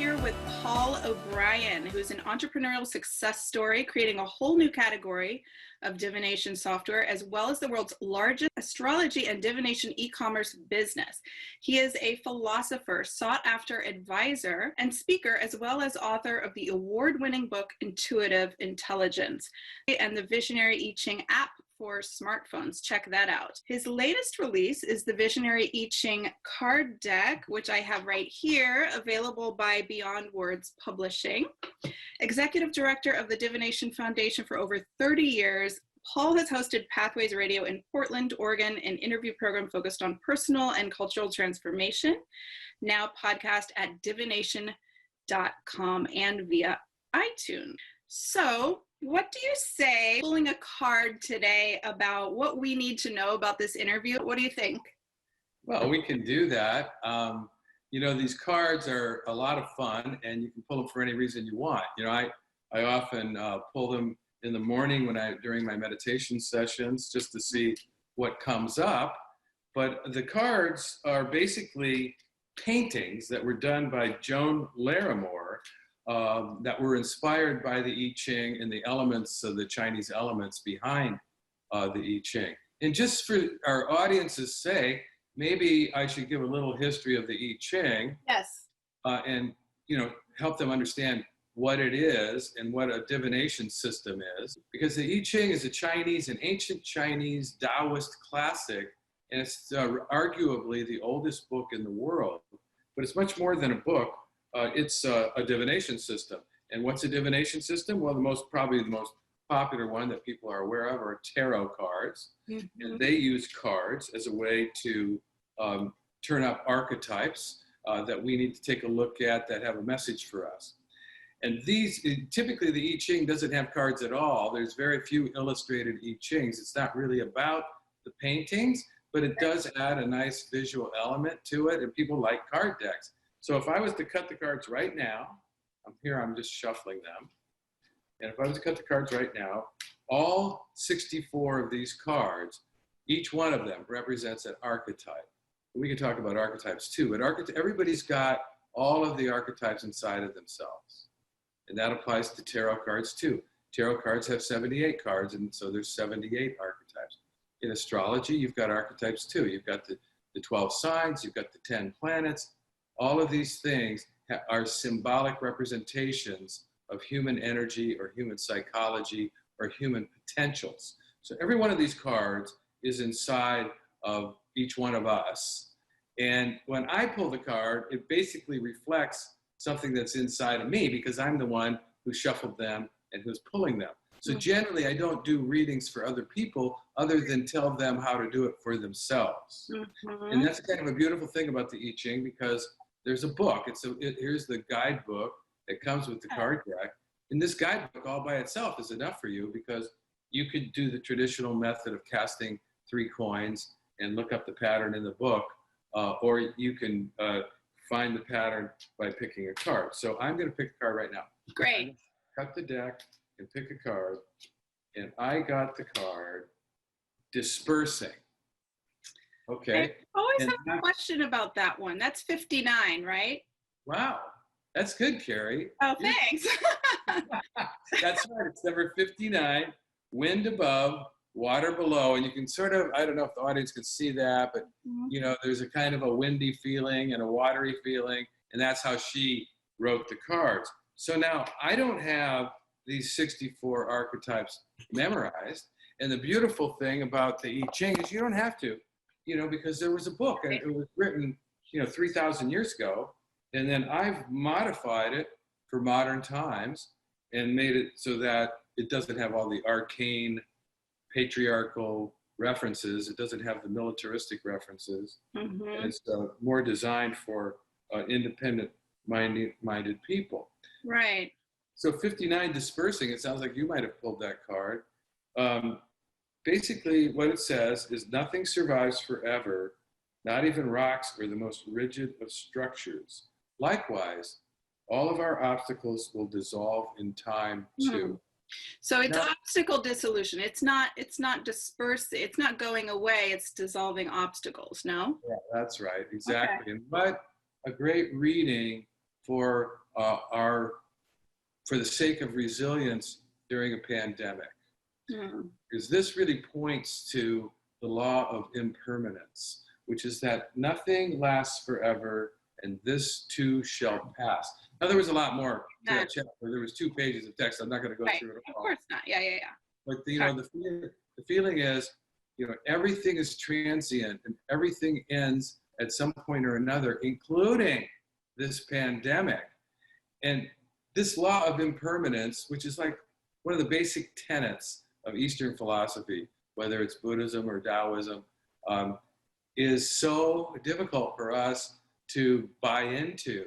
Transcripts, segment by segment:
here with Paul O'Brien, who's an entrepreneurial success story, creating a whole new category of divination software, as well as the world's largest astrology and divination e-commerce business. He is a philosopher, sought-after advisor, and speaker, as well as author of the award-winning book, Intuitive Intelligence, and the visionary I Ching app for smartphones. Check that out. His latest release is the Visionary I Ching card deck, which I have right here, available by Beyond Words Publishing. Executive Director of the Divination Foundation for over 30 years, Paul has hosted Pathways Radio in Portland, Oregon, an interview program focused on personal and cultural transformation, now podcast at divination.com and via iTunes. So, what do you say, pulling a card today about what we need to know about this interview? What do you think? Well, we can do that. These cards are a lot of fun, and you can pull them for any reason you want. I often pull them in the morning during my meditation sessions just to see what comes up. But the cards are basically paintings that were done by Joan Larimore, that were inspired by the I Ching and the elements of the Chinese elements behind the I Ching. And just for our audience's sake, maybe I should give a little history of the I Ching. Yes. And help them understand what it is and what a divination system is. Because the I Ching is an ancient Chinese Taoist classic, and it's arguably the oldest book in the world. But it's much more than a book. It's a divination system. And what's a divination system? Well, probably the most popular one that people are aware of are tarot cards. Mm-hmm. And they use cards as a way to turn up archetypes that we need to take a look at that have a message for us. And typically the I Ching doesn't have cards at all. There's very few illustrated I Chings. It's not really about the paintings, but it does add a nice visual element to it, and people like card decks. So if I was to cut the cards right now, I'm just shuffling them. And if I was to cut the cards right now, all 64 of these cards, each one of them represents an archetype. We can talk about archetypes too, but everybody's got all of the archetypes inside of themselves. And that applies to tarot cards too. Tarot cards have 78 cards, and so there's 78 archetypes. In astrology, you've got archetypes too. You've got the 12 signs, you've got the 10 planets. All of these things are symbolic representations of human energy or human psychology or human potentials. So every one of these cards is inside of each one of us. And when I pull the card, it basically reflects something that's inside of me because I'm the one who shuffled them and who's pulling them. So generally, I don't do readings for other people other than tell them how to do it for themselves. Mm-hmm. And that's kind of a beautiful thing about the I Ching because there's a book. Here's the guidebook that comes with the card deck. And this guidebook all by itself is enough for you because you could do the traditional method of casting 3 coins and look up the pattern in the book, or you can find the pattern by picking a card. So I'm going to pick a card right now. Great. Cut the deck and pick a card. And I got the card Dispersing. Okay. I always have a question about that one. That's 59, right? Wow. That's good, Carrie. Oh, thanks. That's right. It's number 59, wind above, water below. And you can sort of, I don't know if the audience can see that, but there's a kind of a windy feeling and a watery feeling. And that's how she wrote the cards. So now I don't have these 64 archetypes memorized. And the beautiful thing about the I Ching is you don't have to. Because there was a book and it was written, 3,000 years ago. And then I've modified it for modern times and made it so that it doesn't have all the arcane, patriarchal references. It doesn't have the militaristic references. Mm-hmm. And it's more designed for independent-minded people. Right. So 59, Dispersing, it sounds like you might have pulled that card. Basically, what it says is nothing survives forever, not even rocks or the most rigid of structures. Likewise, all of our obstacles will dissolve in time too. So it's obstacle dissolution. It's not dispersing. It's not going away. It's dissolving obstacles. No? Yeah, that's right. Exactly. Okay. And what a great reading for the sake of resilience during a pandemic. Because this really points to the law of impermanence, which is that nothing lasts forever and this too shall pass. Now, there was a lot more to that chapter. There was 2 pages of text. I'm not going to go through it all. Of course not. Yeah. But the feeling is, everything is transient and everything ends at some point or another, including this pandemic. And this law of impermanence, which is like one of the basic tenets of Eastern philosophy, whether it's Buddhism or Taoism, is so difficult for us to buy into.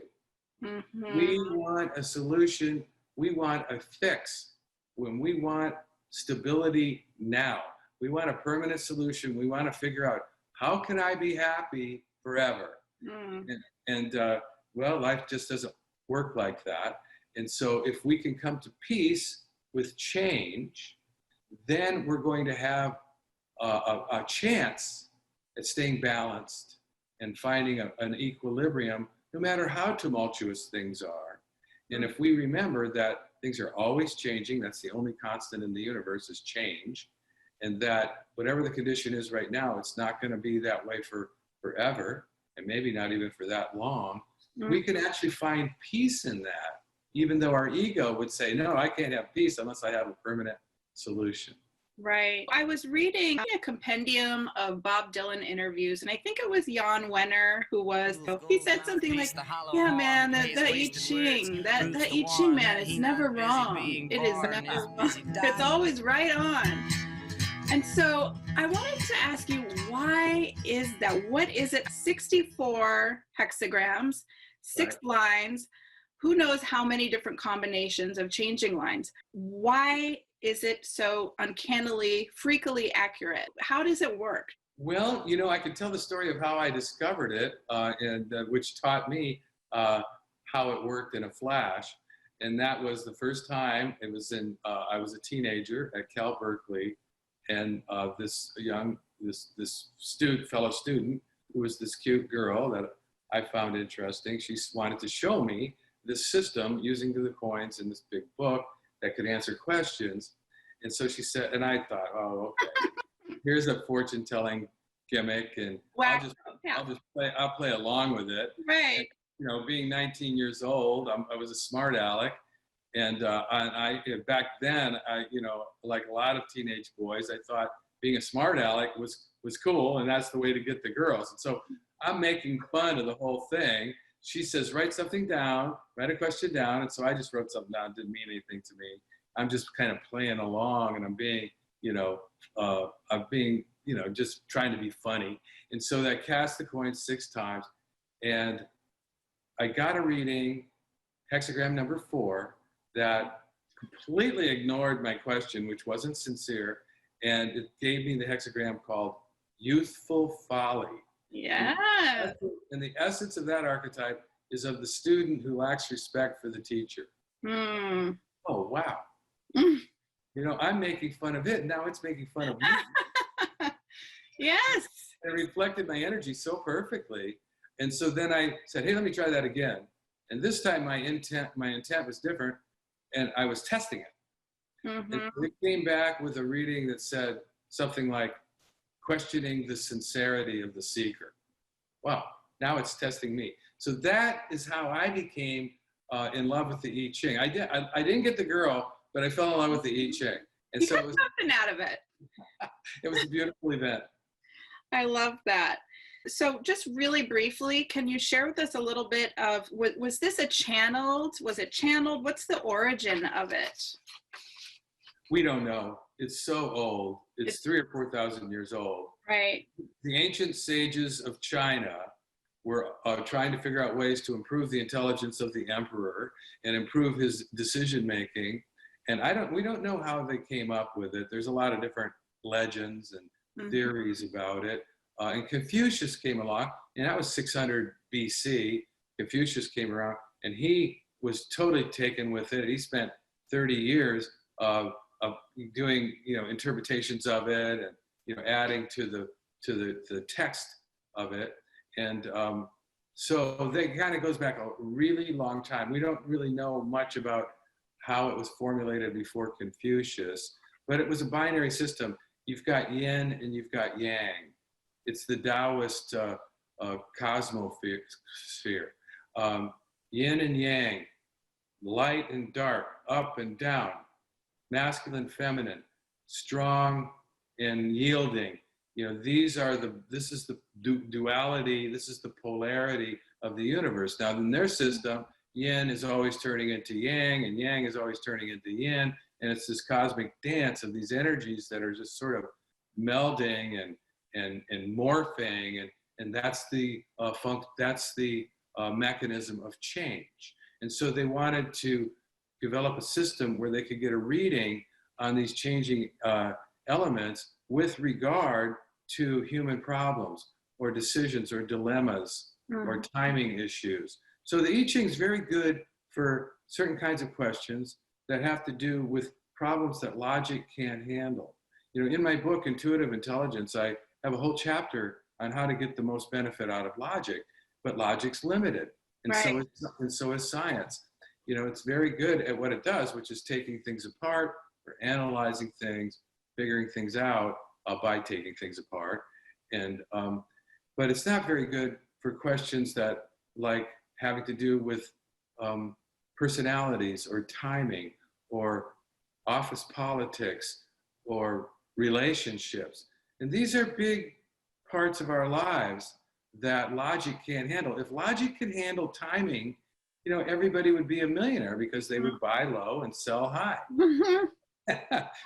We want a solution. We want a fix. When we want stability now, we want a permanent solution. We want to figure out, how can I be happy forever? Well, life just doesn't work like that. And so if we can come to peace with change, then we're going to have a chance at staying balanced and finding an equilibrium, no matter how tumultuous things are. And if we remember that things are always changing, that's the only constant in the universe is change, and that whatever the condition is right now, it's not going to be that way forever, and maybe not even for that long, we can actually find peace in that, even though our ego would say, no, I can't have peace unless I have a permanent solution. Right. I was reading a compendium of Bob Dylan interviews, and I think it was Jan Wenner who he said something like, yeah, man, that I Ching, that I Ching, man, is never wrong. It is never wrong. It's always right on. And so I wanted to ask you, why is that? What is it? 64 hexagrams, 6 lines, who knows how many different combinations of changing lines. Why is it so uncannily, freakily accurate? How does it work? Well, I could tell the story of how I discovered it, which taught me how it worked in a flash. And that was the first time. It was I was a teenager at Cal Berkeley, and this fellow student, who was this cute girl that I found interesting, she wanted to show me this system using the coins in this big book that could answer questions. And so she said, and I thought, oh, okay, here's a fortune telling gimmick, and I'll play along with it. Right. And, being 19 years old, I was a smart aleck. And I back then, like a lot of teenage boys, I thought being a smart aleck was cool, and that's the way to get the girls. And so I'm making fun of the whole thing. She says, write something down, write a question down. And so I just wrote something down. It didn't mean anything to me. I'm just kind of playing along, and I'm being, just trying to be funny. And so I cast the coin 6 times, and I got a reading, hexagram number 4, that completely ignored my question, which wasn't sincere. And it gave me the hexagram called youthful folly. Yeah. And the essence of that archetype is of the student who lacks respect for the teacher. Oh, wow. I'm making fun of it. Now it's making fun of me. Yes. It reflected my energy so perfectly. And so then I said, hey, let me try that again. And this time my intent was different, and I was testing it. And it came back with a reading that said something like, questioning the sincerity of the seeker. Wow, now it's testing me. So that is how I became in love with the I Ching. I didn't get the girl, but I fell in love with the I Ching. And you so got something out of it. It was a beautiful event. I love that. So just really briefly, can you share with us a little bit of, was this channeled? Was it channeled? What's the origin of it? We don't know. It's so old. It's 3,000 or 4,000 years old. Right. The ancient sages of China were trying to figure out ways to improve the intelligence of the emperor and improve his decision making. And we don't know how they came up with it. There's a lot of different legends and theories about it. And Confucius came along, and that was 600 BC. Confucius came around, and he was totally taken with it. He spent 30 years of doing, interpretations of it, and adding to the text of it. And So that kind of goes back a really long time. We don't really know much about how it was formulated before Confucius, but it was a binary system. You've got yin and you've got yang. It's the Taoist cosmosphere. Yin and yang, light and dark, up and down, masculine, feminine, strong and yielding. You know, this is the duality, this is the polarity of the universe. Now, in their system, yin is always turning into yang, and yang is always turning into yin, and it's this cosmic dance of these energies that are just sort of melding and morphing, and that's the mechanism of change. And so they wanted to develop a system where they could get a reading on these changing elements with regard to human problems or decisions or dilemmas or timing issues. So the I Ching is very good for certain kinds of questions that have to do with problems that logic can't handle. You know, in my book, Intuitive Intelligence, I have a whole chapter on how to get the most benefit out of logic, but logic's limited, and Right. so is science. You know, it's very good at what it does, which is taking things apart or analyzing things, figuring things out by taking things apart, and but it's not very good for questions that like having to do with personalities or timing or office politics or relationships. And these are big parts of our lives that logic can't handle. If logic could handle timing, you know, everybody would be a millionaire because they would buy low and sell high.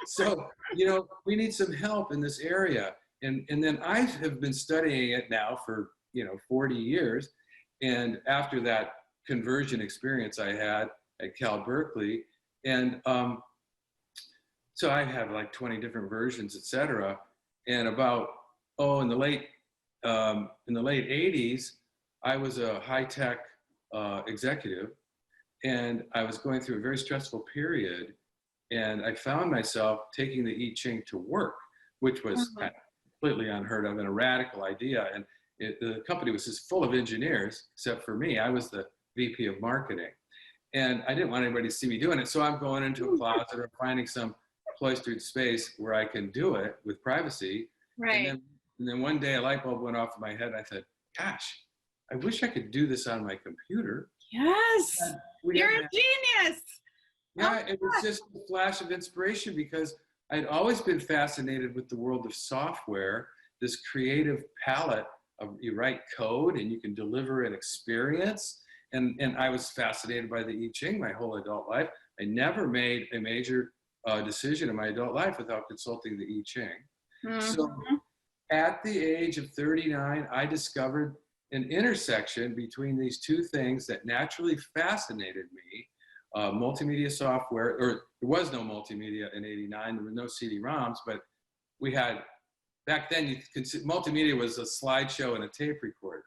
So, you know, we need some help in this area. And then I have been studying it now for, you know, 40 years. And after that conversion experience I had at Cal Berkeley, and so I have like 20 different versions, et cetera. And about, in the late 80s, I was a high-tech executive, and I was going through a very stressful period, and I found myself taking the I Ching to work, which was completely unheard of and a radical idea. And the company was just full of engineers, except for me. I was the VP of marketing, and I didn't want anybody to see me doing it. So I'm going into a closet or finding some cloistered space where I can do it with privacy. Right. And then one day a light bulb went off in my head, and I said, gosh, I wish I could do this on my computer. Yes. You're a genius. Yeah, it was just a flash of inspiration because I'd always been fascinated with the world of software, this creative palette of you write code and you can deliver an experience. And I was fascinated by the I Ching my whole adult life. I never made a major decision in my adult life without consulting the I Ching. So at the age of 39, I discovered an intersection between these two things that naturally fascinated me. Multimedia software, or there was no multimedia in '89, there were no CD-ROMs, but we had, back then, multimedia was a slideshow and a tape recorder.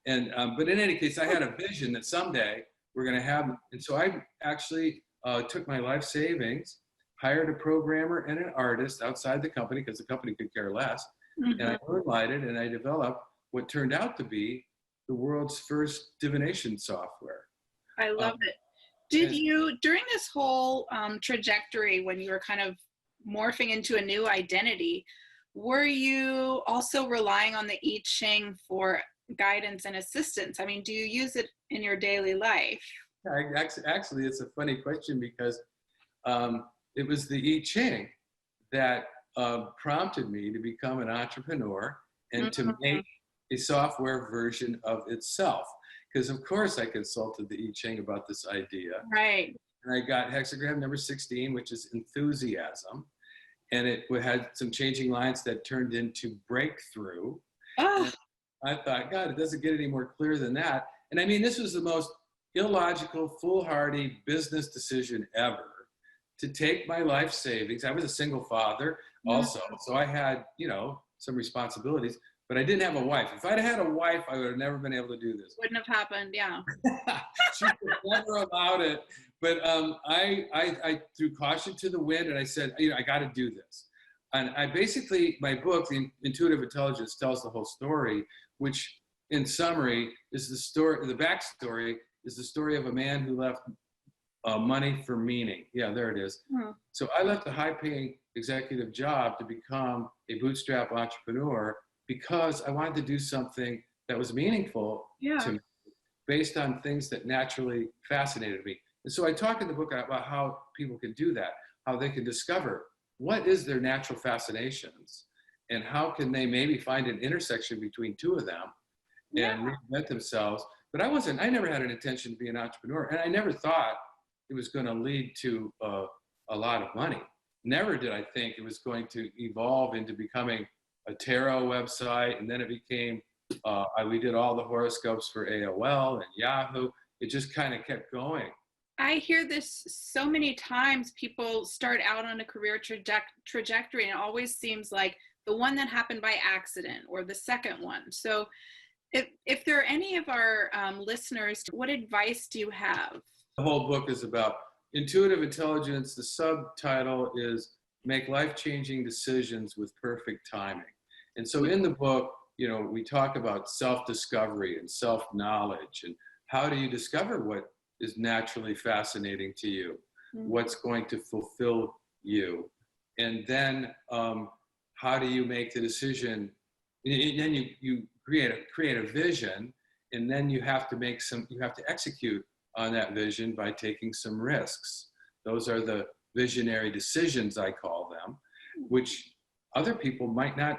And, but in any case, I had a vision that someday we're gonna have, and so I actually took my life savings, hired a programmer and an artist outside the company, because the company could care less, and I moonlighted and I developed what turned out to be the world's first divination software. I love it. Did you, during this whole trajectory, when you were kind of morphing into a new identity, were you also relying on the I Ching for guidance and assistance? I mean, do you use it in your daily life? Actually, it's a funny question because it was the I Ching that prompted me to become an entrepreneur and to make a software version of itself. Because of course I consulted the I Ching about this idea. Right. And I got hexagram number 16, which is enthusiasm. And it had some changing lines that turned into breakthrough. And I thought, God, it doesn't get any more clear than that. And I mean, this was the most illogical, foolhardy business decision ever, to take my life savings. I was a single father also, so I had, you know, some responsibilities. But I didn't have a wife. If I'd had a wife, I would have never been able to do this. Wouldn't have happened, yeah. She would never allowed it. But I threw caution to the wind, and I said, you know, I got to do this. And I basically, my book, The Intuitive Intelligence, tells the whole story, which in summary, is the story, the backstory is the story of a man who left money for meaning. Yeah, there it is. Hmm. So I left a high-paying executive job to become a bootstrap entrepreneur because I wanted to do something that was meaningful to me, based on things that naturally fascinated me. And so I talk in the book about how people can do that, how they can discover what is their natural fascinations and how can they maybe find an intersection between two of them and reinvent themselves. But I never had an intention to be an entrepreneur, and I never thought it was going to lead to a lot of money. Never did I think it was going to evolve into becoming a tarot website, and then it became, we did all the horoscopes for AOL and Yahoo. It just kind of kept going. I hear this so many times. People start out on a career trajectory, and it always seems like the one that happened by accident or the second one. So if there are any of our listeners, what advice do you have? The whole book is about intuitive intelligence. The subtitle is Make Life-Changing Decisions with Perfect Timing. And so in the book, we talk about self-discovery and self-knowledge, and how do you discover what is naturally fascinating to you, what's going to fulfill you, and then how do you make the decision? And then you create a vision, and then you have to execute on that vision by taking some risks. Those are the visionary decisions, I call them, which other people might not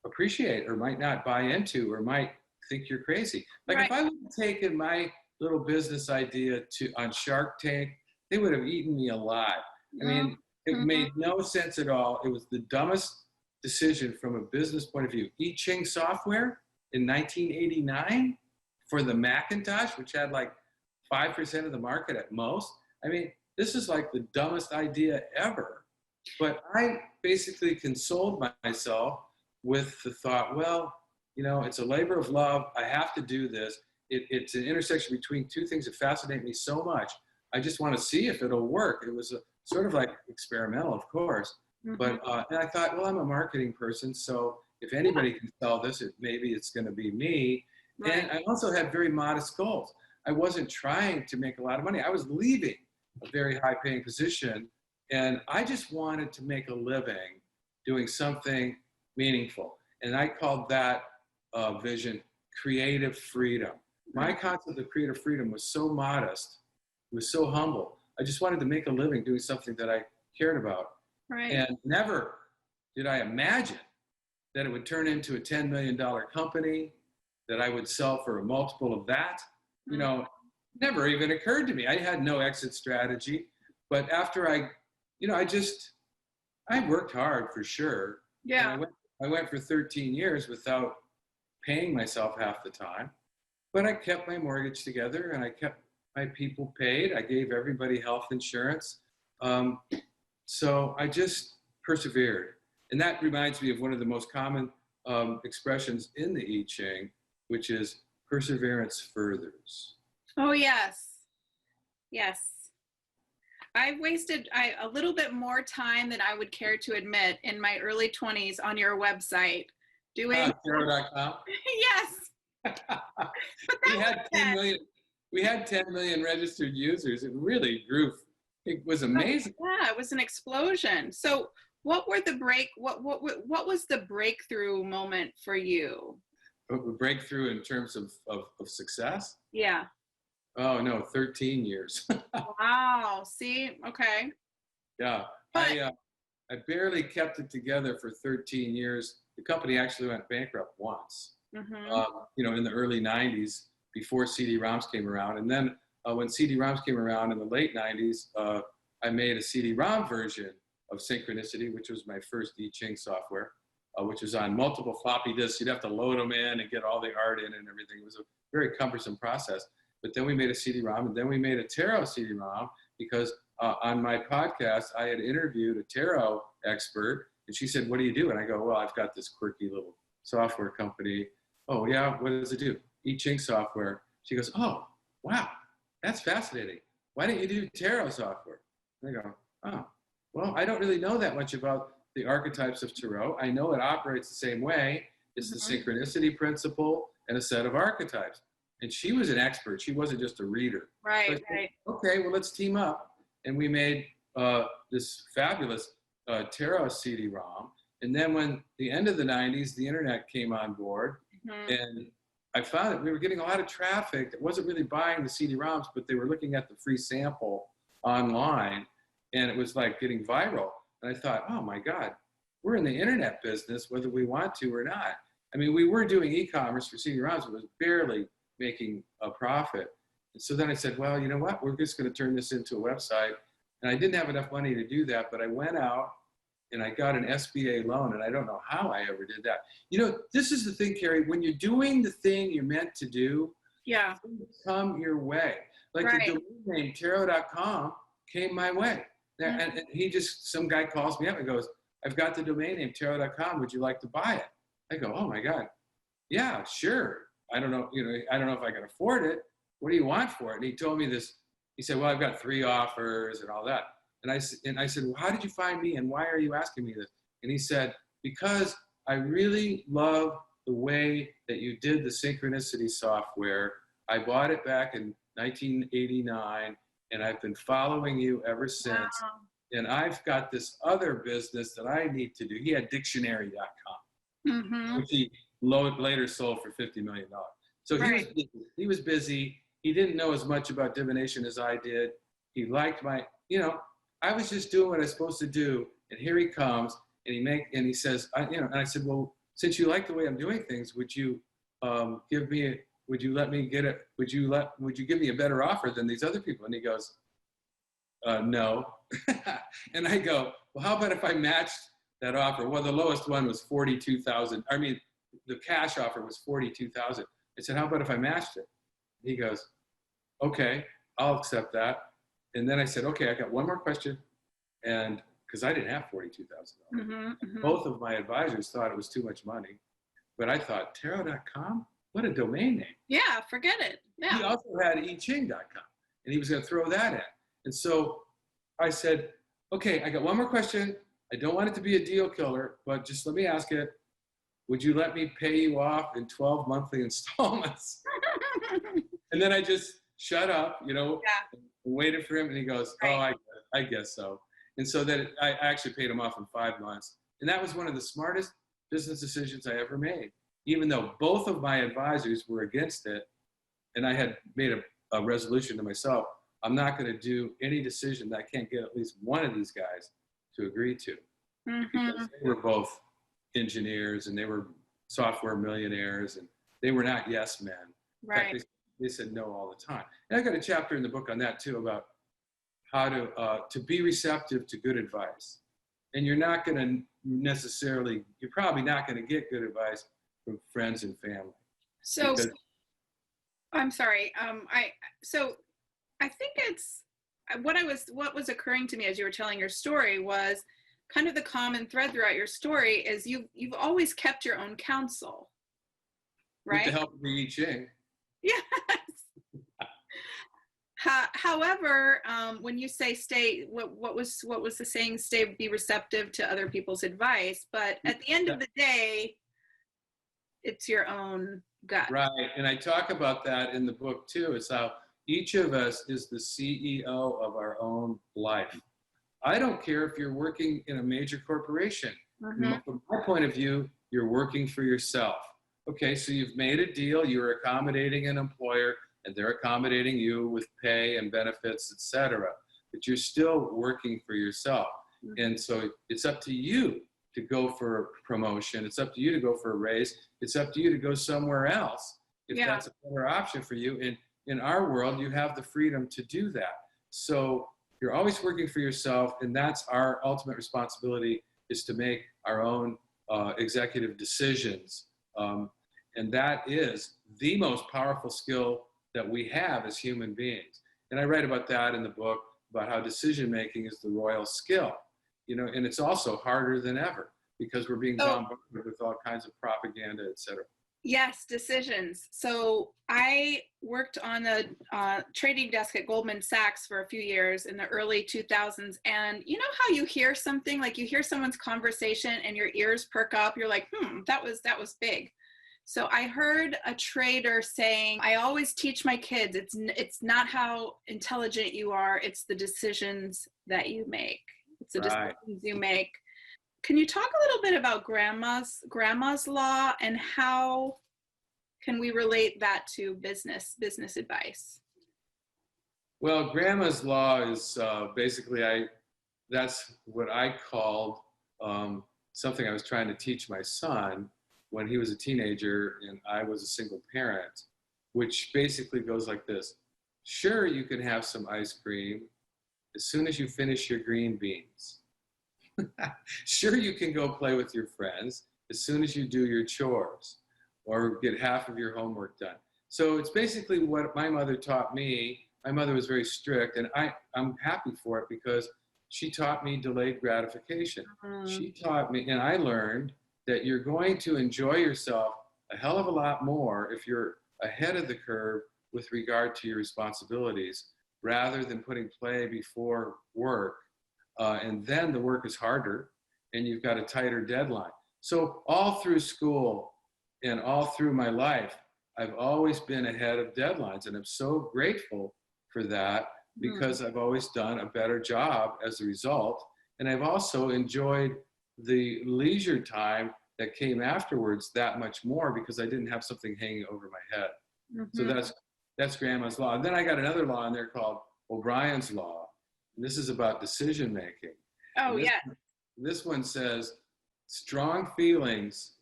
appreciate or might not buy into or might think you're crazy. Like if I would have taken my little business idea on Shark Tank, they would have eaten me alive. I mean, it made no sense at all. It was the dumbest decision from a business point of view. I Ching software in 1989 for the Macintosh, which had like 5% of the market at most. I mean, this is like the dumbest idea ever. But I basically consoled myself with the thought, well, it's a labor of love. I have to do this. It's an intersection between two things that fascinate me so much. I just want to see if it'll work. It was sort of like experimental, of course. But and I thought, well, I'm a marketing person, so if anybody can sell this, maybe it's going to be me. And I also had very modest goals. I wasn't trying to make a lot of money. I was leaving a very high-paying position, and I just wanted to make a living doing something meaningful. And I called that vision creative freedom. My concept of creative freedom was so modest, it was so humble. I just wanted to make a living doing something that I cared about. And never did I imagine that it would turn into a $10 million company, that I would sell for a multiple of that. Never even occurred to me. I had no exit strategy. But after I worked hard for sure. Yeah. And I went for 13 years without paying myself half the time. But I kept my mortgage together, and I kept my people paid. I gave everybody health insurance. So I just persevered. And that reminds me of one of the most common expressions in the I Ching, which is perseverance furthers. Oh, yes. Yes. I wasted a little bit more time than I would care to admit in my early 20s on your website doing Tarot.com. Yes. We had 10 million registered users. It really grew. It was amazing. Yeah, it was an explosion. So what was the breakthrough moment for you? A breakthrough in terms of success? Yeah. Oh no, 13 years. Wow. See? Okay. Yeah. I barely kept it together for 13 years. The company actually went bankrupt once. In the early 90s, before CD-ROMs came around. And then when CD-ROMs came around in the late 90s, I made a CD-ROM version of Synchronicity, which was my first I Ching software, which was on multiple floppy disks. You'd have to load them in and get all the art in and everything. It was a very cumbersome process. But then we made a CD-ROM, and then we made a tarot CD-ROM because on my podcast, I had interviewed a tarot expert, and she said, "What do you do?" And I go, "Well, I've got this quirky little software company." "Oh, yeah? What does it do?" I Ching software. She goes, "Oh, wow, that's fascinating. Why don't you do tarot software?" And I go, "Oh, well, I don't really know that much about the archetypes of tarot. I know it operates the same way. It's the synchronicity principle. and a set of archetypes. And she was an expert. She wasn't just a reader. Right, So I said, right. okay, well, let's team up. And we made this fabulous tarot CD-ROM. And then when the end of the 90s, the internet came on board, and I found that we were getting a lot of traffic that wasn't really buying the CD-ROMs, but they were looking at the free sample online, and it was like getting viral. And I thought, oh my God, we're in the internet business, whether we want to or not. I mean, we were doing e-commerce for CD-ROMs, but it was barely making a profit. And so then I said, well, you know what? We're just going to turn this into a website. And I didn't have enough money to do that, but I went out and I got an SBA loan, and I don't know how I ever did that. You know, this is the thing, Carrie, when you're doing the thing you're meant to do, things come your way. Like the domain name tarot.com came my way. And some guy calls me up and goes, I've got the domain name tarot.com. Would you like to buy it? I go, oh my God. Yeah, sure. I don't know if I can afford it. What do you want for it? And he told me this. He said, well, I've got 3 offers and all that. And I said, well, how did you find me and why are you asking me this? And he said, because I really love the way that you did the synchronicity software. I bought it back in 1989 and I've been following you ever since. Wow. And I've got this other business that I need to do. He had dictionary.com, which he later sold for $50 million. So he was busy. He didn't know as much about divination as I did. He liked my, I was just doing what I was supposed to do. And here he comes and he says, and I said, well, since you like the way I'm doing things, would you give me would you give me a better offer than these other people? And he goes, no. And I go, well, how about if I matched that offer? Well, the lowest one was $42,000. I mean, the cash offer was $42,000. I said, how about if I matched it? He goes, okay, I'll accept that. And then I said, okay, I got one more question. And because I didn't have $42,000. Both of my advisors thought it was too much money. But I thought, tarot.com? What a domain name. Yeah, forget it. Yeah. He also had iching.com, and he was going to throw that in. And so I said, okay, I got one more question. I don't want it to be a deal killer, but just let me ask it. Would you let me pay you off in 12 monthly installments? And then I just shut up, and waited for him. And he goes, oh, I guess so. And so then I actually paid him off in 5 months. And that was one of the smartest business decisions I ever made, even though both of my advisors were against it. And I had made a resolution to myself, I'm not going to do any decision that I can't get at least one of these guys to agree to. Because they were both engineers and they were software millionaires and they were not yes men. Right. In fact, they said no all the time. And I got a chapter in the book on that too, about how to be receptive to good advice. And you're probably not going to get good advice from friends and family. So, I'm sorry. I think it's what was occurring to me as you were telling your story was kind of the common thread throughout your story is you've always kept your own counsel, right? With the help of the I Ching. Yes. However, when you say what was the saying? Be receptive to other people's advice, but at the end of the day, it's your own gut. Right, and I talk about that in the book too. It's how each of us is the CEO of our own life. I don't care if you're working in a major corporation. From my point of view, you're working for yourself. Okay, so you've made a deal, you're accommodating an employer, and they're accommodating you with pay and benefits, etc. But you're still working for yourself. And so it's up to you to go for promotion. It's up to you to go for a raise. It's up to you to go somewhere else if that's a better option for you. And in our world, you have the freedom to do that. So you're always working for yourself, and that's our ultimate responsibility, is to make our own executive decisions. And that is the most powerful skill that we have as human beings. And I write about that in the book, about how decision-making is the royal skill, and it's also harder than ever because we're being bombarded with all kinds of propaganda, et cetera. Yes, decisions. So I worked on the trading desk at Goldman Sachs for a few years in the early 2000s. And you know how you hear something, like you hear someone's conversation and your ears perk up. You're like, that was big. So I heard a trader saying, I always teach my kids, it's not how intelligent you are, it's the decisions that you make. It's the Right. decisions you make. Can you talk a little bit about grandma's law, and how can we relate that to business advice? Well, grandma's law is basically that's what I called something I was trying to teach my son when he was a teenager and I was a single parent, which basically goes like this. Sure, you can have some ice cream as soon as you finish your green beans. Sure, you can go play with your friends as soon as you do your chores or get half of your homework done. So it's basically what my mother taught me. My mother was very strict, and I'm happy for it because she taught me delayed gratification. She taught me, and I learned that you're going to enjoy yourself a hell of a lot more if you're ahead of the curve with regard to your responsibilities, rather than putting play before work. And then the work is harder and you've got a tighter deadline. So all through school and all through my life, I've always been ahead of deadlines, and I'm so grateful for that because I've always done a better job as a result. And I've also enjoyed the leisure time that came afterwards that much more because I didn't have something hanging over my head. So that's grandma's law. And then I got another law in there called O'Brien's law. And this is about decision making. Oh, yeah. This one says strong feelings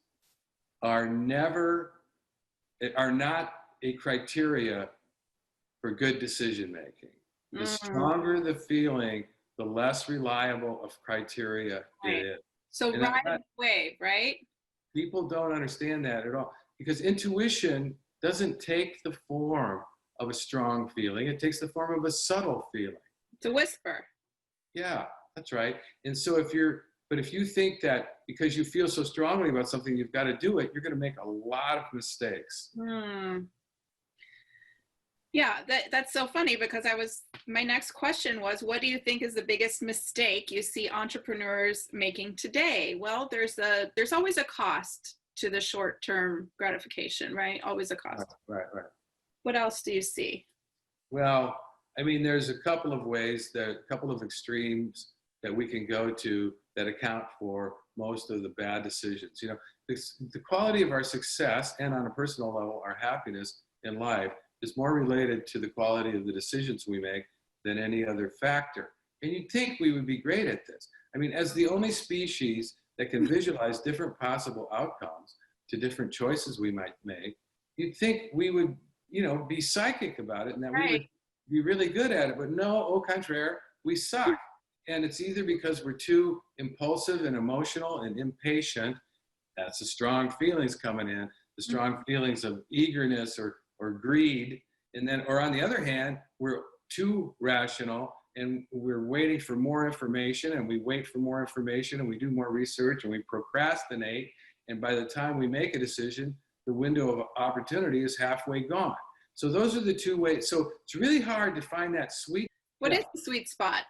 are not a criteria for good decision making. The stronger the feeling, the less reliable of criteria it is. So ride the wave, right? People don't understand that at all because intuition doesn't take the form of a strong feeling. It takes the form of a subtle feeling. It's a whisper. Yeah, that's right. And so if you think that because you feel so strongly about something, you've got to do it, you're going to make a lot of mistakes. Yeah, that's so funny because my next question was, what do you think is the biggest mistake you see entrepreneurs making today? Well, there's always a cost to the short-term gratification, right? Always a cost. Right. What else do you see? Well, I mean, there's a couple of ways, a couple of extremes that we can go to that account for most of the bad decisions. You know, the quality of our success and on a personal level, our happiness in life is more related to the quality of the decisions we make than any other factor. And you'd think we would be great at this. I mean, as the only species that can visualize different possible outcomes to different choices we might make, you'd think we would, be psychic about it and that we would be really good at it. But no, au contraire, we suck. And it's either because we're too impulsive and emotional and impatient. That's the strong feelings coming in, the strong feelings of eagerness or greed. And then, or on the other hand, we're too rational and we're waiting for more information, and we wait for more information and we do more research and we procrastinate. And by the time we make a decision, the window of opportunity is halfway gone. So those are the two ways. So it's really hard to find that sweet. What is the sweet spot?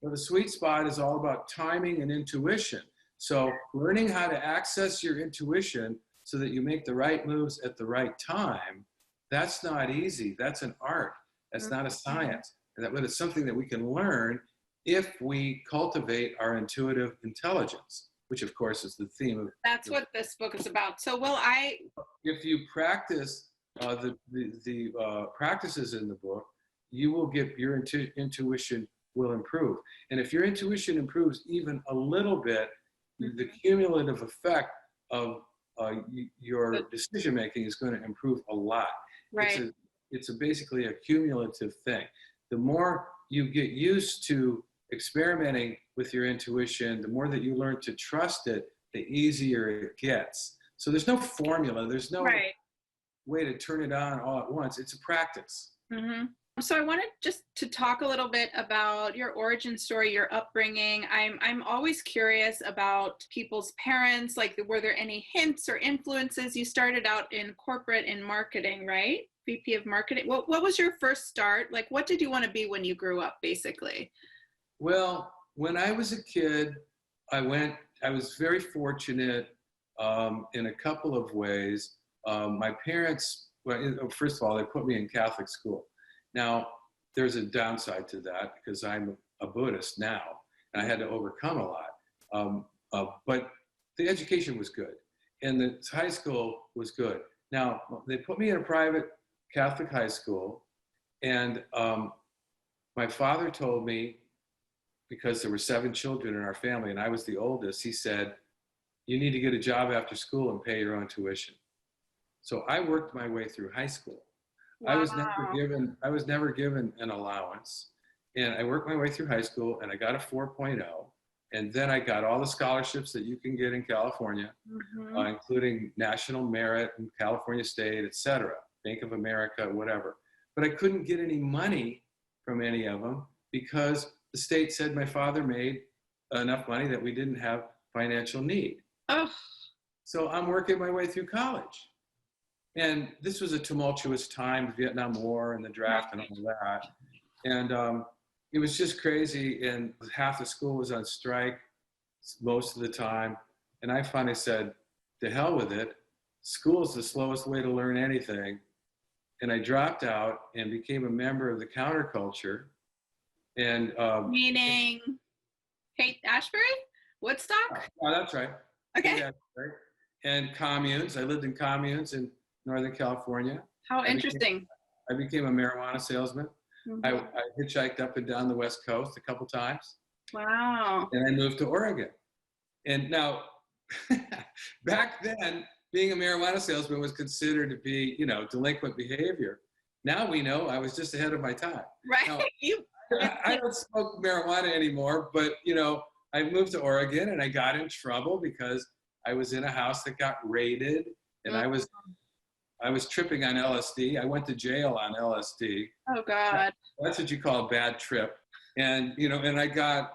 Well, the sweet spot is all about timing and intuition. So learning how to access your intuition so that you make the right moves at the right time, that's not easy. That's an art. That's not a science. But it's something that we can learn if we cultivate our intuitive intelligence, which of course is the theme of. That's what this book is about. So if you practice the practices in the book, you will get your intuition will improve. And if your intuition improves even a little bit, the cumulative effect of your decision making is going to improve a lot. Right. It's basically a cumulative thing. The more you get used to experimenting with your intuition, the more that you learn to trust it, the easier it gets. So there's no formula. There's no way to turn it on all at once. It's a practice. So I wanted just to talk a little bit about your origin story, your upbringing. I'm always curious about people's parents. Like, were there any hints or influences? You started out in corporate in marketing, right? VP of marketing. What was your first start? Like, what did you want to be when you grew up, basically? Well, when I was a kid, I was very fortunate in a couple of ways. My parents, well, first of all, they put me in Catholic school. Now, there's a downside to that because I'm a Buddhist now, and I had to overcome a lot. But the education was good, and the high school was good. Now, they put me in a private Catholic high school, and my father told me, because there were 7 children in our family and I was the oldest, he said, you need to get a job after school and pay your own tuition. So I worked my way through high school. Wow. I was never given an allowance. And I worked my way through high school and I got a 4.0. And then I got all the scholarships that you can get in California, including National Merit and California State, et cetera, Bank of America, whatever. But I couldn't get any money from any of them because the state said my father made enough money that we didn't have financial need. Oh. So I'm working my way through college. And this was a tumultuous time, the Vietnam War and the draft and all that. And it was just crazy. And half the school was on strike most of the time. And I finally said, to hell with it. School is the slowest way to learn anything. And I dropped out and became a member of the counterculture. And meaning Haight Ashbury? Woodstock? Oh, that's right. Okay. Yeah, right. And communes. I lived in communes in Northern California. How interesting. I became a marijuana salesman. I hitchhiked up and down the West Coast a couple times. Wow. And I moved to Oregon. And now, back then, being a marijuana salesman was considered to be, delinquent behavior. Now we know I was just ahead of my time. Right. Now, I don't smoke marijuana anymore, but, I moved to Oregon and I got in trouble because I was in a house that got raided and I was tripping on LSD. I went to jail on LSD. Oh God. That's what you call a bad trip. And, and I got,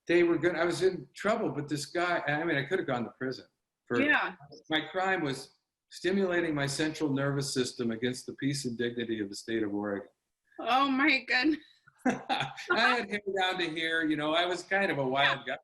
they were good. I was in trouble, but this guy, I could have gone to prison. My crime was stimulating my central nervous system against the peace and dignity of the state of Oregon. Oh my goodness. I had hair down to here, I was kind of a wild guy.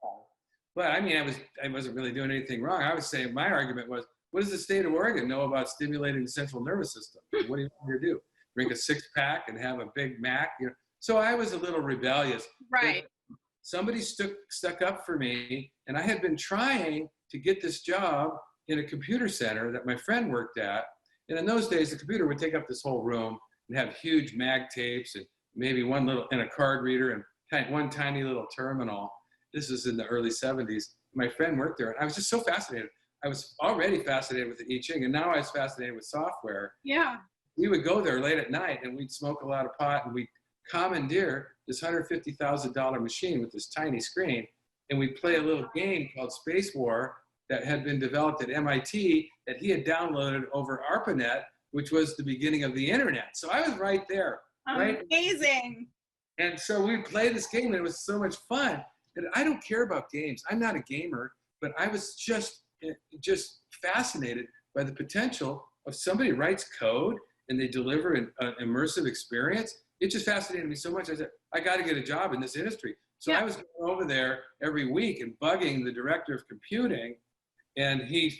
But I wasn't really doing anything wrong. I was saying, my argument was, what does the state of Oregon know about stimulating the central nervous system? What do you want me to do? Drink a 6-pack and have a Big Mac? So I was a little rebellious. Right. But somebody stuck up for me, and I had been trying to get this job in a computer center that my friend worked at. And in those days, the computer would take up this whole room and have huge mag tapes and maybe one little, and a card reader and one tiny little terminal. This was in the early 70s. My friend worked there, and I was just so fascinated. I was already fascinated with the I Ching, and now I was fascinated with software. Yeah. We would go there late at night, and we'd smoke a lot of pot, and we'd commandeer this $150,000 machine with this tiny screen, and we'd play a little game called Space War that had been developed at MIT that he had downloaded over ARPANET, which was the beginning of the internet. So I was right there. Amazing. Right? And so we'd play this game, and it was so much fun. And I don't care about games. I'm not a gamer, but I was just fascinated by the potential of somebody writes code and they deliver an immersive experience. It just fascinated me so much. I said, I got to get a job in this industry. So I was going over there every week and bugging the director of computing. And he,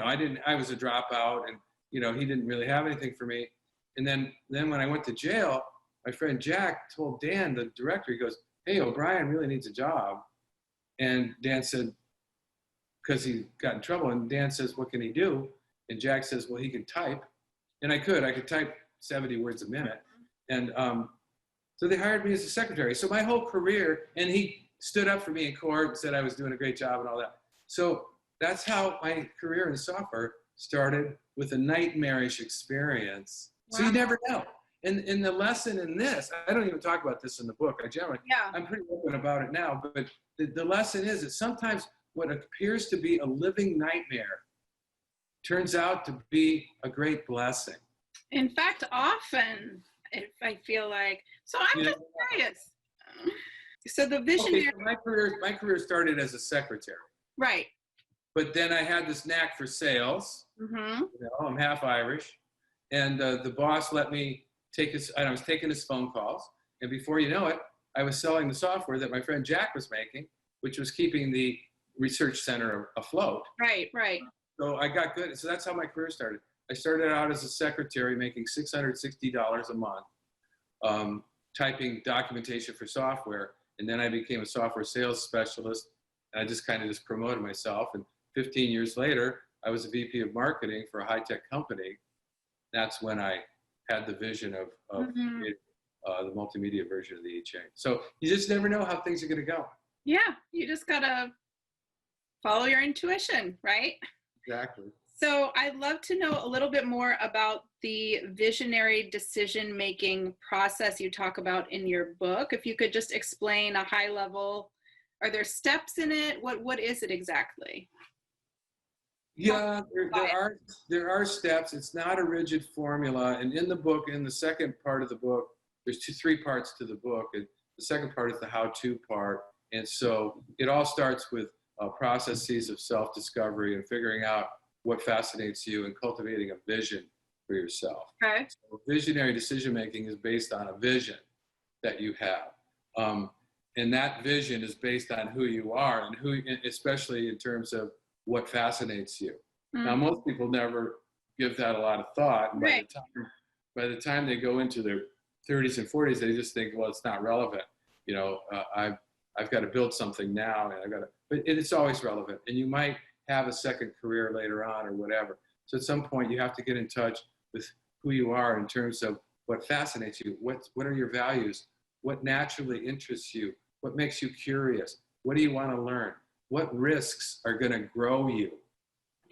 I was a dropout, and, he didn't really have anything for me. And then when I went to jail, my friend Jack told Dan, the director, he goes, hey, O'Brien really needs a job. And Dan said, because he got in trouble. And Dan says, what can he do? And Jack says, well, he can type. And I could type 70 words a minute. And so they hired me as a secretary. So my whole career, and he stood up for me in court and said I was doing a great job and all that. So that's how my career in software started, with a nightmarish experience. Wow. So you never know. And the lesson in this, I don't even talk about this in the book. I'm pretty open about it now, but the lesson is that sometimes what appears to be a living nightmare turns out to be a great blessing. In fact, often, if I feel like, so I'm just curious. So the visionary. Okay, so my career started as a secretary. Right. But then I had this knack for sales. I'm half Irish. And the boss let me I was taking his phone calls. And before you know it, I was selling the software that my friend Jack was making, which was keeping the research center afloat. Right, right. So I got good. So that's how my career started. I started out as a secretary making $660 a month, typing documentation for software. And then I became a software sales specialist. And I just kind of just promoted myself. And 15 years later, I was a VP of marketing for a high-tech company. That's when I had the vision of creating, the multimedia version of the I Ching. So you just never know how things are going to go. Yeah, you just gotta follow your intuition, right? Exactly. So I'd love to know a little bit more about the visionary decision-making process you talk about in your book. If you could just explain a high level, are there steps in it? What is it exactly? Yeah, there are steps. It's not a rigid formula. And in the book, in the second part of the book, there's three parts to the book. And the second part is the how-to part. And so it all starts with processes of self-discovery and figuring out what fascinates you and cultivating a vision for yourself. Okay. So visionary decision-making is based on a vision that you have. And that vision is based on who you are and who, especially in terms of what fascinates you. Now, most people never give that a lot of thought. And by the time they go into their 30s and 40s, they just think, well, it's not relevant. You know, I've got to build something now, and but it's always relevant. And you might have a second career later on or whatever. So at some point, you have to get in touch with who you are in terms of what fascinates you. What are your values? What naturally interests you? What makes you curious? What do you want to learn? What risks are going to grow you?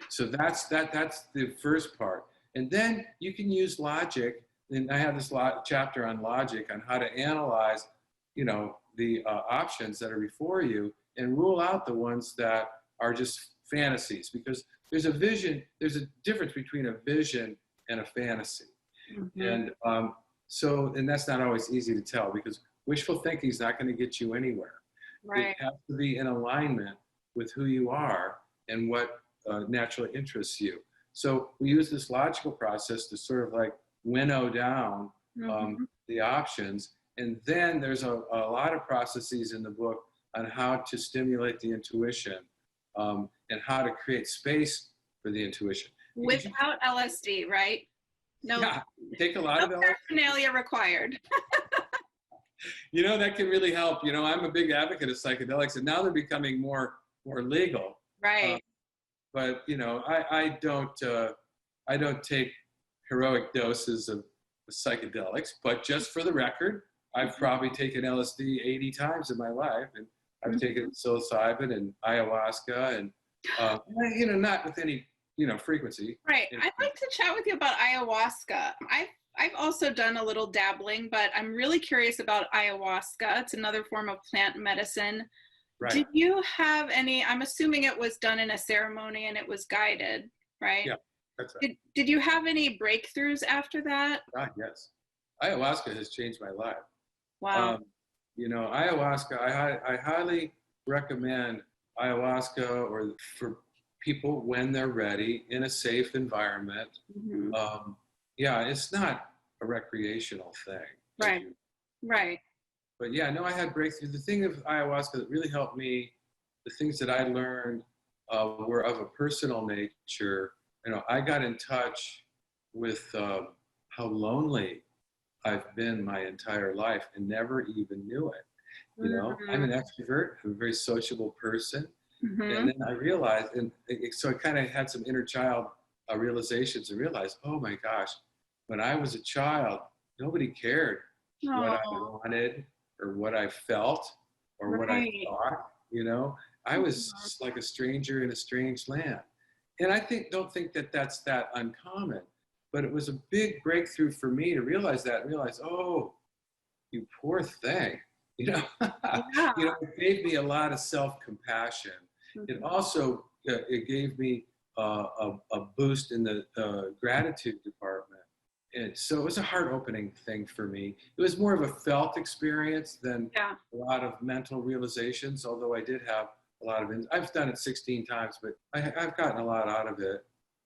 So that's the first part. And then you can use logic. And I have this chapter on logic, on how to analyze, you know, the options that are before you and rule out the ones that are just fantasies, because there's a difference between a vision and a fantasy. And and that's not always easy to tell, because wishful thinking is not going to get you anywhere. Right. It has to be in alignment with who you are and what naturally interests you. So we use this logical process to sort of like winnow down the options. And then there's a lot of processes in the book on how to stimulate the intuition and how to create space for the intuition. Without LSD, right? No, yeah, take a lot of paraphernalia required. You know, that can really help. You know, I'm a big advocate of psychedelics, and now they're becoming more legal. Right. But you know, I don't take heroic doses of psychedelics. But just for the record, I've probably taken LSD 80 times in my life, and I've taken psilocybin and ayahuasca, and you know, not with any frequency. Right. I'd like to chat with you about ayahuasca. I've also done a little dabbling, but I'm really curious about ayahuasca. It's another form of plant medicine. Right. Did you have any, I'm assuming it was done in a ceremony and it was guided, right? Yeah, that's right. Did you have any breakthroughs after that? Yes. Ayahuasca has changed my life. Wow. You know, ayahuasca, I highly recommend ayahuasca or for people when they're ready in a safe environment. Yeah, it's not a recreational thing. Right, right. But yeah, no, I had breakthrough. The thing of ayahuasca that really helped me, the things that I learned were of a personal nature. You know, I got in touch with how lonely I've been my entire life and never even knew it. You know, I'm an extrovert, I'm a very sociable person. And then I realized, and so I kind of had some inner child realizations and realized, oh my gosh, when I was a child, nobody cared what I wanted or what I felt or what I thought. You know, I was just like a stranger in a strange land. And I don't think that that's that uncommon, but it was a big breakthrough for me to realize that and realize, oh, you poor thing. You know, you know, it gave me a lot of self-compassion. It also it gave me a boost in the gratitude department. And so it was a heart-opening thing for me. It was more of a felt experience than a lot of mental realizations, although I did have a lot of I've done it 16 times, but I've gotten a lot out of it.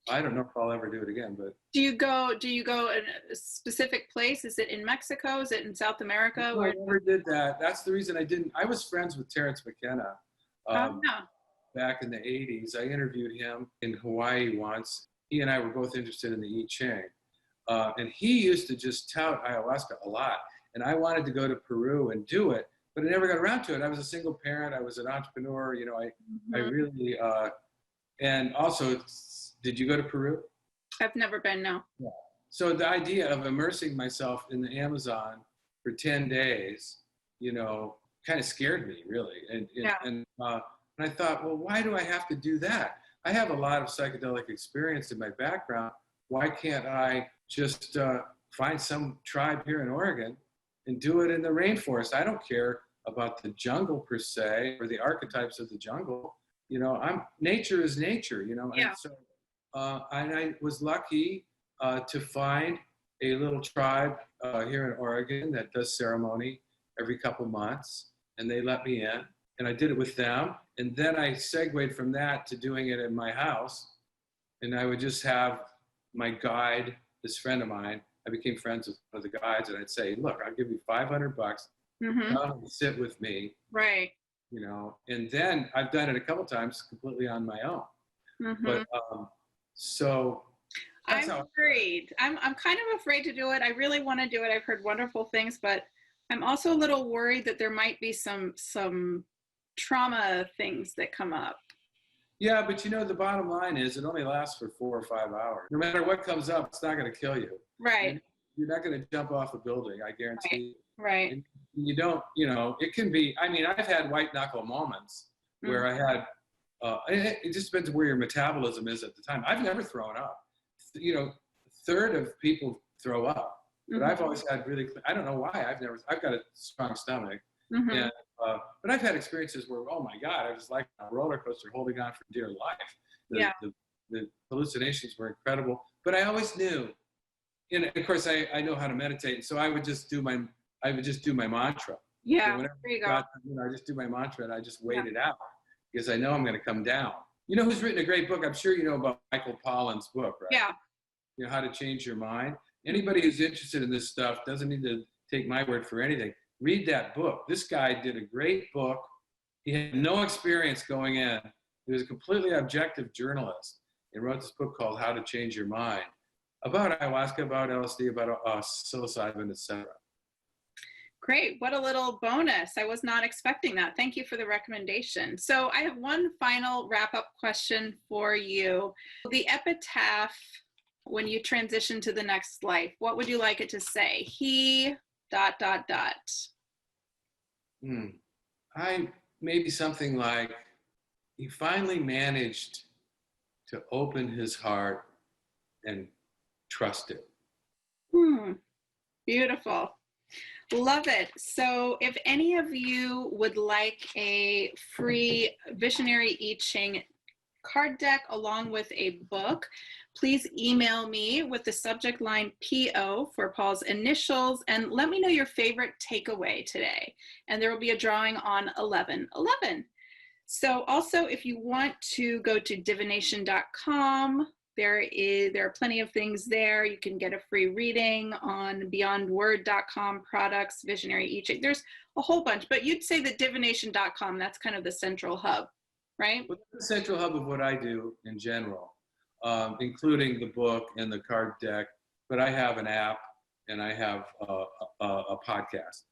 I don't know if I'll ever do it again, but. Do you go in a specific place? Is it in Mexico? Is it in South America? No, I never did that. That's the reason I didn't. I was friends with Terrence McKenna. back in the 80s. I interviewed him in Hawaii once. He and I were both interested in the I Ching. And he used to just tout ayahuasca a lot. And I wanted to go to Peru and do it, but I never got around to it. I was a single parent. I was an entrepreneur. You know, I really, and also, did you go to Peru? I've never been, no. Yeah. So the idea of immersing myself in the Amazon for 10 days, you know, kind of scared me, really. And I thought, well, why do I have to do that? I have a lot of psychedelic experience in my background. Why can't I just find some tribe here in Oregon and do it in the rainforest? I don't care about the jungle per se, or the archetypes of the jungle. You know, nature is nature, you know. Yeah. And so and I was lucky to find a little tribe here in Oregon that does ceremony every couple months, and they let me in, and I did it with them. And then I segued from that to doing it in my house, and I would just have my guide, this friend of mine. I became friends with one of the guides, and I'd say, look, I'll give you $500, come and sit with me. Right. You know, and then I've done it a couple times completely on my own. But so I'm worried. I'm kind of afraid to do it. I really want to do it. I've heard wonderful things, but I'm also a little worried that there might be some trauma things that come up. Yeah, but you know, the bottom line is it only lasts for 4 or 5 hours. No matter what comes up, it's not going to kill you. Right. You're not going to jump off a building, I guarantee. Right. And you don't, you know, it can be, I mean, I've had white knuckle moments where I had, it just depends on where your metabolism is at the time. I've never thrown up. You know, a third of people throw up, but I've always had really, I don't know why, I've got a strong stomach. And, but I've had experiences where, oh my God, I was like on a roller coaster holding on for dear life. The hallucinations were incredible, but I always knew, and of course I know how to meditate. And so I would just do my mantra. Yeah, whenever there you go. I just do my mantra and I just wait it out because I know I'm going to come down. You know who's written a great book? I'm sure you know about Michael Pollan's book, right? Yeah. You know, How to Change Your Mind. Anybody who's interested in this stuff doesn't need to take my word for anything. Read that book. This guy did a great book. He had no experience going in. He was a completely objective journalist and wrote this book called How to Change Your Mind about ayahuasca, about LSD, about psilocybin, etc. Great. What a little bonus. I was not expecting that. Thank you for the recommendation. So I have one final wrap-up question for you. The epitaph, when you transition to the next life, what would you like it to say? He ... I maybe something like, he finally managed to open his heart and trust it. Beautiful. Love it. So if any of you would like a free Visionary I Ching card deck along with a book, please email me with the subject line PO for Paul's initials and let me know your favorite takeaway today. And there will be a drawing on 11/11. So also, if you want to go to divination.com, there are plenty of things there. You can get a free reading on beyondword.com products, Visionary I Ching. There's a whole bunch, but you'd say that divination.com, that's kind of the central hub, right? Well, that's the central hub of what I do in general, including the book and the card deck. But I have an app and I have a podcast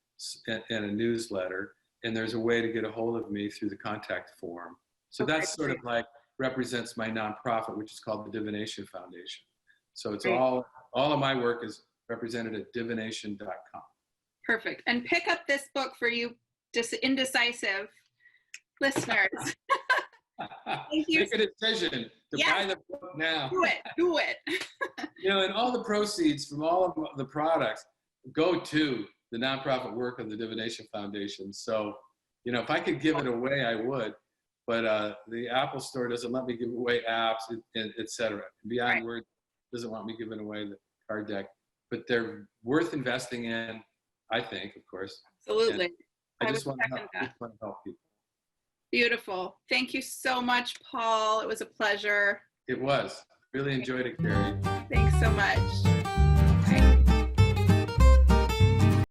and a newsletter. And there's a way to get a hold of me through the contact form. So that's sort of like represents my nonprofit, which is called the Divination Foundation. So it's all of my work is represented at divination.com. Perfect. And pick up this book for you indecisive listeners. Thank you. Make a decision to buy the book now. Do it. You know, and all the proceeds from all of the products go to the nonprofit work of the Divination Foundation. So, you know, if I could give it away, I would. But the Apple Store doesn't let me give away apps, et cetera. Beyond Word doesn't want me giving away the card deck. But they're worth investing in, I think, of course. Absolutely. I just want to help people. Beautiful. Thank you so much, Paul. It was a pleasure. It was. Really enjoyed it, Carrie. Thanks so much.